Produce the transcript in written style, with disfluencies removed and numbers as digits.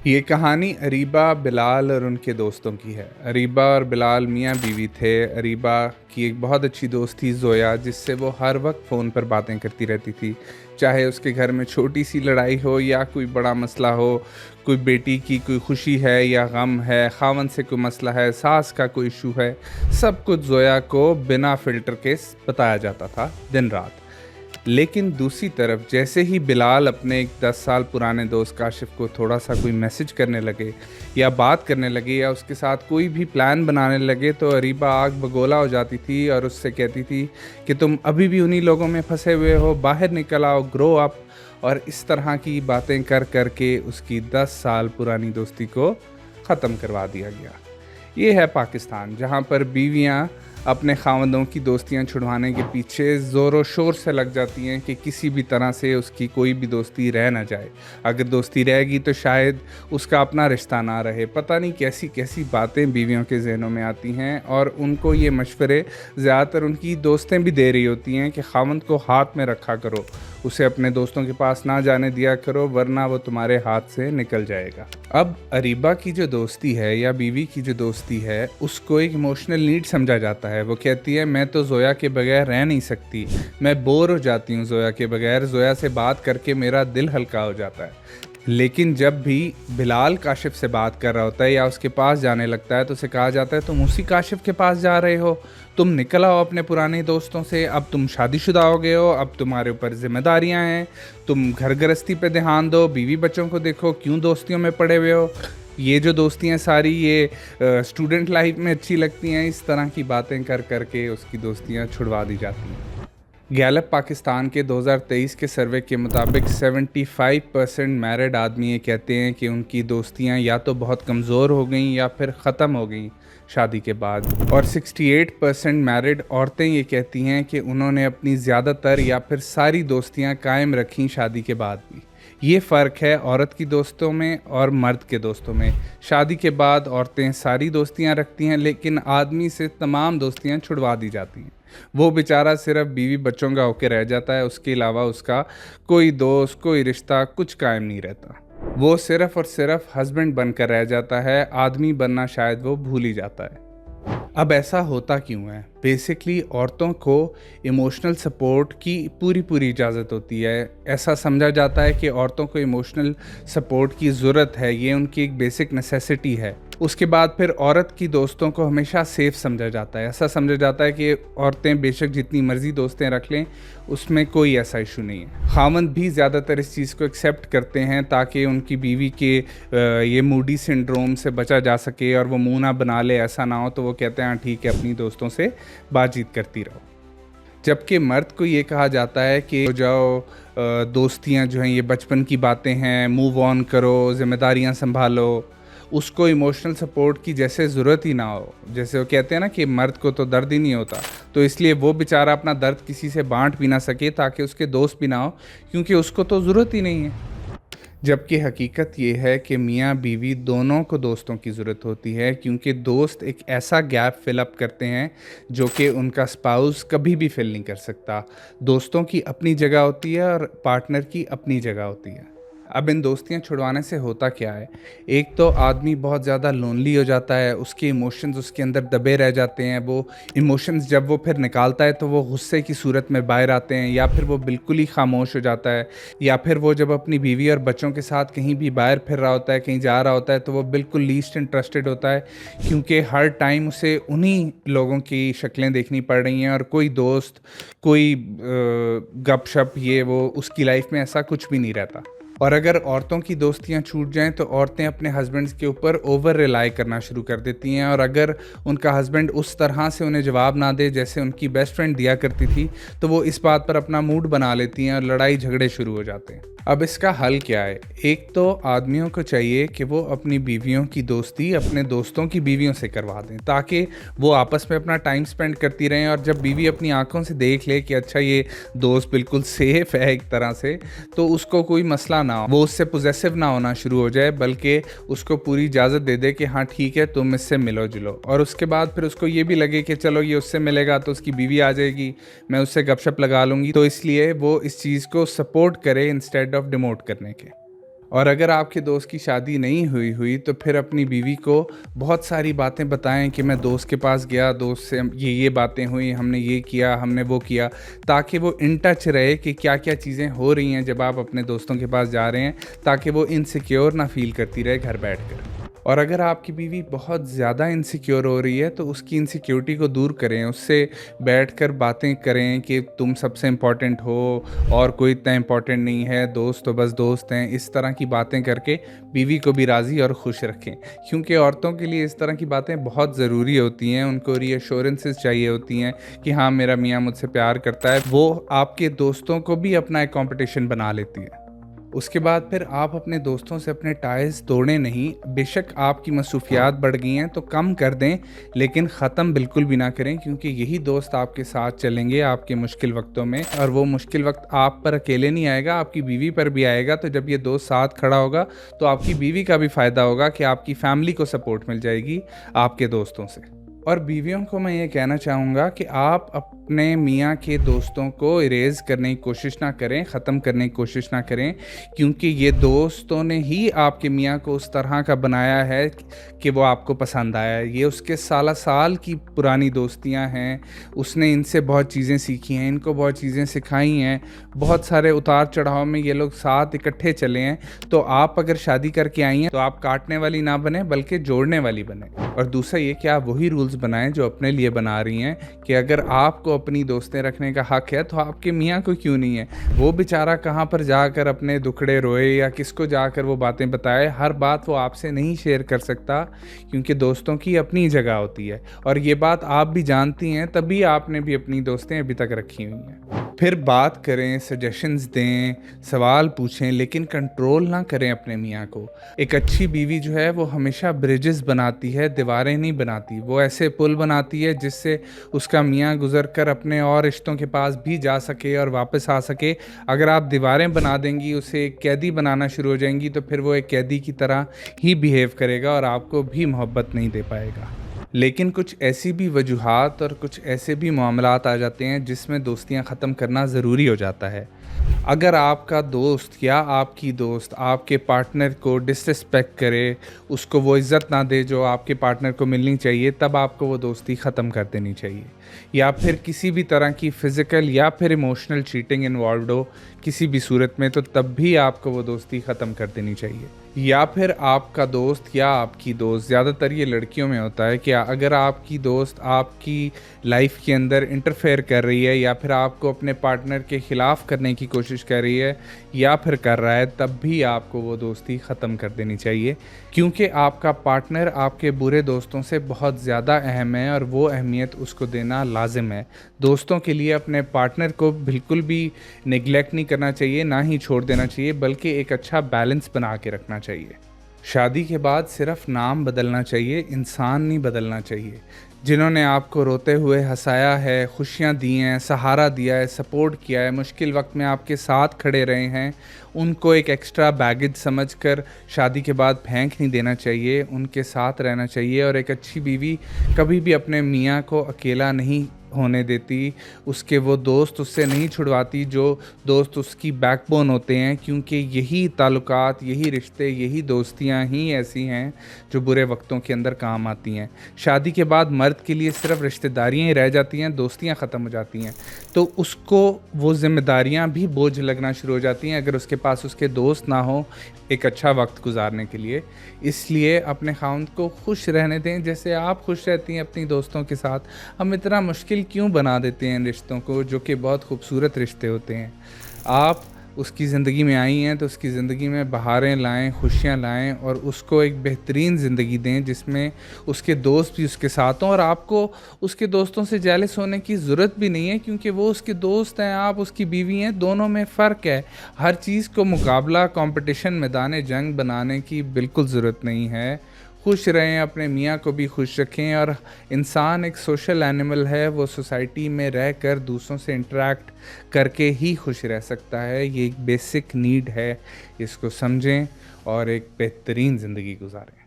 ये कहानी अरीबा, बिलाल और उनके दोस्तों की है। अरीबा और बिलाल मियाँ बीवी थे। अरीबा की एक बहुत अच्छी दोस्त थी ज़ोया, जिससे वो हर वक्त फ़ोन पर बातें करती रहती थी। चाहे उसके घर में छोटी सी लड़ाई हो या कोई बड़ा मसला हो, कोई बेटी की कोई खुशी है या गम है, खावन से कोई मसला है, सास का कोई इशू है, सब कुछ ज़ोया को बिना फ़िल्टर के बताया जाता था दिन रात। लेकिन दूसरी तरफ जैसे ही बिलाल अपने एक 10 साल पुराने दोस्त काशिफ को थोड़ा सा कोई मैसेज करने लगे या बात करने लगे या उसके साथ कोई भी प्लान बनाने लगे, तो अरीबा आग बगोला हो जाती थी और उससे कहती थी कि तुम अभी भी उन्हीं लोगों में फंसे हुए हो, बाहर निकल आओ, ग्रो अप। और इस तरह की बातें कर कर के उसकी 10 साल पुरानी दोस्ती को ख़त्म करवा दिया गया। ये है पाकिस्तान, जहाँ पर बीवियाँ अपने खावंदों की दोस्तियां छुड़वाने के पीछे ज़ोरों शोर से लग जाती हैं कि किसी भी तरह से उसकी कोई भी दोस्ती रह ना जाए। अगर दोस्ती रहेगी तो शायद उसका अपना रिश्ता ना रहे। पता नहीं कैसी कैसी बातें बीवियों के जहनों में आती हैं, और उनको ये मशवरे ज़्यादातर उनकी दोस्तें भी दे रही होती हैं कि खावंद को हाथ में रखा करो, उसे अपने दोस्तों के पास ना जाने दिया करो, वरना वो तुम्हारे हाथ से निकल जाएगा। अब अरीबा की जो दोस्ती है या बीवी की जो दोस्ती है, उसको एक इमोशनल नीड समझा जाता है। वो कहती है मैं तो ज़ोया के बगैर रह नहीं सकती, मैं बोर हो जाती हूँ ज़ोया के बगैर, ज़ोया से बात करके मेरा दिल हल्का हो जाता है। लेकिन जब भी बिलाल काशिफ से बात कर रहा होता है या उसके पास जाने लगता है, तो उसे कहा जाता है तुम उसी काशिफ के पास जा रहे हो, तुम निकल आओ अपने पुराने दोस्तों से, अब तुम शादीशुदा हो गए हो, अब तुम्हारे ऊपर जिम्मेदारियां हैं, तुम घर गृहस्थी पे ध्यान दो, बीवी बच्चों को देखो, क्यों दोस्तियों में पड़े हुए हो। ये जो दोस्तियां सारी ये स्टूडेंट लाइफ में अच्छी लगती हैं, इस तरह की बातें कर कर के उसकी दोस्तियां छुड़वा दी जाती हैं। गैलप पाकिस्तान के 2023 के सर्वे के मुताबिक 75% मैरिड आदमी ये कहते हैं कि उनकी दोस्तियां या तो बहुत कमज़ोर हो गई या फिर ख़त्म हो गई शादी के बाद, और 68% मैरिड औरतें ये कहती हैं कि उन्होंने अपनी ज़्यादातर या फिर सारी दोस्तियां कायम रखी शादी के बाद भी। ये फ़र्क है औरत की दोस्तों में और मर्द के दोस्तों में। शादी के बाद औरतें सारी दोस्तियां रखती हैं, लेकिन आदमी से तमाम दोस्तियां छुड़वा दी जाती हैं। वो बेचारा सिर्फ बीवी बच्चों का होके रह जाता है, उसके अलावा उसका कोई दोस्त, कोई रिश्ता कुछ कायम नहीं रहता। वो सिर्फ और सिर्फ हस्बैंड बनकर रह जाता है, आदमी बनना शायद वो भूल ही जाता है। अब ऐसा होता क्यों है? बेसिकली औरतों को इमोशनल सपोर्ट की पूरी पूरी इजाज़त होती है। ऐसा समझा जाता है कि औरतों को इमोशनल सपोर्ट की ज़रूरत है, ये उनकी एक बेसिक नेसेसिटी है। उसके बाद फिर औरत की दोस्तों को हमेशा सेफ़ समझा जाता है। ऐसा समझा जाता है कि औरतें बेशक जितनी मर्ज़ी दोस्तें रख लें, उसमें कोई ऐसा इशू नहीं है। खामंद भी ज़्यादातर इस चीज़ को एक्सेप्ट करते हैं ताकि उनकी बीवी के ये मूडी सिंड्रोम से बचा जा सके और वो मुंह ना बना ले, ऐसा ना हो। तो वो कहते हैं हाँ ठीक है, अपनी दोस्तों से बातचीत करती रहो। जबकि मर्द को ये कहा जाता है कि जाओ, दोस्तियां जो हैं ये बचपन की बातें हैं, मूव ऑन करो, जिम्मेदारियां संभालो। उसको इमोशनल सपोर्ट की जैसे ज़रूरत ही ना हो। जैसे वो कहते हैं ना कि मर्द को तो दर्द ही नहीं होता, तो इसलिए वो बेचारा अपना दर्द किसी से बांट भी ना सके ताकि उसके दोस्त भी ना हो, क्योंकि उसको तो ज़रूरत ही नहीं है। जबकि हकीकत ये है कि मियाँ बीवी दोनों को दोस्तों की ज़रूरत होती है, क्योंकि दोस्त एक ऐसा गैप फिल अप करते हैं जो कि उनका स्पाउस कभी भी फिल नहीं कर सकता। दोस्तों की अपनी जगह होती है और पार्टनर की अपनी जगह होती है। अब इन दोस्तियां छुड़वाने से होता क्या है? एक तो आदमी बहुत ज़्यादा लोनली हो जाता है, उसके इमोशंस उसके अंदर दबे रह जाते हैं। वो इमोशंस जब वो फिर निकालता है तो वो गुस्से की सूरत में बाहर आते हैं, या फिर वो बिल्कुल ही खामोश हो जाता है, या फिर वो जब अपनी बीवी और बच्चों के साथ कहीं भी बाहर फिर रहा होता है, कहीं जा रहा होता है, तो वो बिल्कुल लीस्ट इंटरेस्टेड होता है, क्योंकि हर टाइम उसे उन्हीं लोगों की शक्लें देखनी पड़ रही हैं, और कोई दोस्त, कोई गपशप, ये वो उसकी लाइफ में ऐसा कुछ भी नहीं रहता। और अगर औरतों की दोस्तियां छूट जाएं तो औरतें अपने हस्बैंड्स के ऊपर ओवर रिलाई करना शुरू कर देती हैं, और अगर उनका हस्बैंड उस तरह से उन्हें जवाब ना दे जैसे उनकी बेस्ट फ्रेंड दिया करती थी, तो वो इस बात पर अपना मूड बना लेती हैं और लड़ाई झगड़े शुरू हो जाते हैं। अब इसका हल क्या है? एक तो आदमियों को चाहिए कि वो अपनी बीवियों की दोस्ती अपने दोस्तों की बीवियों से करवा दें, ताकि वो आपस में अपना टाइम स्पेंड करती रहें, और जब बीवी अपनी आंखों से देख ले कि अच्छा ये दोस्त बिल्कुल सेफ है एक तरह से, तो उसको कोई मसला ना हो, वो उससे पोजेसिव ना होना शुरू हो जाए, बल्कि उसको पूरी इजाज़त दे दे कि हाँ ठीक है, तुम इससे मिलो जुलो। और उसके बाद फिर उसको ये भी लगे कि चलो ये उससे मिलेगा तो उसकी बीवी आ जाएगी, मैं उससे गपशप लगा लूँगी, तो इसलिए वो इस चीज़ को सपोर्ट करे इंस्टेड ऑफ डिमोट करने के। और अगर आपके दोस्त की शादी नहीं हुई हुई तो फिर अपनी बीवी को बहुत सारी बातें बताएं कि मैं दोस्त के पास गया, दोस्त से ये बातें हुई, हमने ये किया, हमने वो किया, ताकि वो इन टच रहे कि क्या क्या चीज़ें हो रही हैं जब आप अपने दोस्तों के पास जा रहे हैं, ताकि वो इनसिक्योर ना फील करती रहे घर बैठकर। और अगर आपकी बीवी बहुत ज़्यादा इनसिक्योर हो रही है तो उसकी इनसिक्योरिटी को दूर करें, उससे बैठकर बातें करें कि तुम सबसे इम्पॉर्टेंट हो और कोई इतना इम्पॉर्टेंट नहीं है, दोस्त तो बस दोस्त हैं। इस तरह की बातें करके बीवी को भी राज़ी और खुश रखें, क्योंकि औरतों के लिए इस तरह की बातें बहुत ज़रूरी होती हैं। उनको रीअश्योरेंसेस चाहिए होती हैं कि हाँ, मेरा मियाँ मुझसे प्यार करता है। वो आपके दोस्तों को भी अपना एक कॉम्पिटिशन बना लेती है। उसके बाद फिर आप अपने दोस्तों से अपने टाइज़ तोड़ें नहीं। बेशक आपकी मसरूफियात बढ़ गई हैं तो कम कर दें, लेकिन ख़त्म बिल्कुल भी ना करें, क्योंकि यही दोस्त आपके साथ चलेंगे आपके मुश्किल वक्तों में। और वो मुश्किल वक्त आप पर अकेले नहीं आएगा, आपकी बीवी पर भी आएगा। तो जब ये दोस्त साथ खड़ा होगा तो आपकी बीवी का भी फ़ायदा होगा कि आपकी फैमिली को सपोर्ट मिल जाएगी आपके दोस्तों से। और बीवियों को मैं ये कहना चाहूँगा कि आप अपने मियाँ के दोस्तों को इरेज़ करने की कोशिश ना करें, ख़त्म करने की कोशिश ना करें, क्योंकि ये दोस्तों ने ही आपके मियाँ को उस तरह का बनाया है कि वो आपको पसंद आया है। ये उसके साला साल की पुरानी दोस्तियाँ हैं, उसने इनसे बहुत चीज़ें सीखी हैं, इनको बहुत चीज़ें सिखाई हैं, बहुत सारे उतार चढ़ाव में ये लोग साथ इकट्ठे चले हैं। तो आप अगर शादी करके आई हैं तो आप काटने वाली ना बने, बल्कि जोड़ने वाली बने। और दूसरा ये कि आप वही रूल्स बनाएं जो अपने लिए बना रही हैं, कि अगर आपको अपनी दोस्तें रखने का हक है तो आपके मियाँ को क्यों नहीं है। वो बेचारा कहाँ पर जाकर अपने दुखड़े रोए या किसको जाकर वो बातें बताए, हर बात वो आपसे नहीं शेयर कर सकता, क्योंकि दोस्तों की अपनी जगह होती है। और ये बात आप भी जानती हैं, तभी आपने भी अपनी दोस्तें अभी तक रखी हुई हैं। फिर बात करें, सजेशंस दें, सवाल पूछें, लेकिन कंट्रोल ना करें अपने मियाँ को। एक अच्छी बीवी जो है वो हमेशा ब्रिजेस बनाती है, दीवारें नहीं बनाती। वो ऐसे पुल बनाती है जिससे उसका मियाँ गुजर कर अपने और रिश्तों के पास भी जा सके और वापस आ सके। अगर आप दीवारें बना देंगी, उसे एक कैदी बनाना शुरू हो जाएंगी, तो फिर वो एक कैदी की तरह ही बिहेव करेगा और आपको भी मोहब्बत नहीं दे पाएगा। लेकिन कुछ ऐसी भी वजूहात और कुछ ऐसे भी मामलात आ जाते हैं जिसमें दोस्तियां ख़त्म करना ज़रूरी हो जाता है। अगर आपका दोस्त या आपकी दोस्त आपके पार्टनर को डिसरिस्पेक्ट करे, उसको वो इज़्ज़त ना दे जो आपके पार्टनर को मिलनी चाहिए, तब आपको वो दोस्ती ख़त्म कर देनी चाहिए। या फिर किसी भी तरह की फ़िज़िकल या फिर इमोशनल चीटिंग इन्वॉल्व हो किसी भी सूरत में, तो तब भी आपको वो दोस्ती ख़त्म कर देनी चाहिए। या फिर आपका दोस्त या आपकी दोस्त, ज़्यादातर ये लड़कियों में होता है कि अगर आपकी दोस्त आपकी लाइफ के अंदर इंटरफेयर कर रही है या फिर आपको अपने पार्टनर के ख़िलाफ़ करने की कोशिश कर रही है या फिर कर रहा है, तब भी आपको वो दोस्ती ख़त्म कर देनी चाहिए, क्योंकि आपका पार्टनर आपके बुरे दोस्तों से बहुत ज़्यादा अहम है और वो अहमियत उसको देना लाजिम है। दोस्तों के लिए अपने पार्टनर को बिल्कुल भी निगलेक्ट नहीं करना चाहिए, ना ही छोड़ देना चाहिए, बल्कि एक अच्छा बैलेंस बना के रखना चाहिए। शादी के बाद सिर्फ नाम बदलना चाहिए, इंसान नहीं बदलना चाहिए। जिन्होंने आपको रोते हुए हंसाया है, खुशियाँ दी हैं, सहारा दिया है, सपोर्ट किया है, मुश्किल वक्त में आपके साथ खड़े रहे हैं, उनको एक एक्स्ट्रा बैगेज समझकर शादी के बाद फेंक नहीं देना चाहिए, उनके साथ रहना चाहिए। और एक अच्छी बीवी कभी भी अपने मियाँ को अकेला नहीं होने देती, उसके वो दोस्त उससे नहीं छुड़वाती जो दोस्त उसकी बैकबोन होते हैं, क्योंकि यही ताल्लुकात, यही रिश्ते, यही दोस्तियां ही ऐसी हैं जो बुरे वक्तों के अंदर काम आती हैं। शादी के बाद मर्द के लिए सिर्फ रिश्तेदारियां ही रह जाती हैं, दोस्तियां ख़त्म हो जाती हैं, तो उसको वो जिम्मेदारियां भी बोझ लगना शुरू हो जाती हैं अगर उसके पास उसके दोस्त ना हो एक अच्छा वक्त गुजारने के लिए। इसलिए अपने खाउंद को खुश रहने दें जैसे आप खुश रहती हैं अपनी दोस्तों के साथ। हम इतना मुश्किल क्यों बना देते हैं इन रिश्तों को, जो कि बहुत खूबसूरत रिश्ते होते हैं। आप उसकी ज़िंदगी में आई हैं तो उसकी ज़िंदगी में बहारें लाएं, खुशियाँ लाएं और उसको एक बेहतरीन ज़िंदगी दें जिसमें उसके दोस्त भी उसके साथ हों। और आपको उसके दोस्तों से जेलस होने की ज़रूरत भी नहीं है, क्योंकि वो उसके दोस्त हैं, आप उसकी बीवी हैं, दोनों में फ़र्क है। हर चीज़ को मुकाबला, कंपटीशन, मैदान जंग बनाने की बिल्कुल ज़रूरत नहीं है। खुश रहें, अपने मियाँ को भी खुश रखें। और इंसान एक सोशल एनिमल है, वो सोसाइटी में रहकर दूसरों से इंटरेक्ट करके ही खुश रह सकता है। ये एक बेसिक नीड है, इसको समझें और एक बेहतरीन ज़िंदगी गुजारें।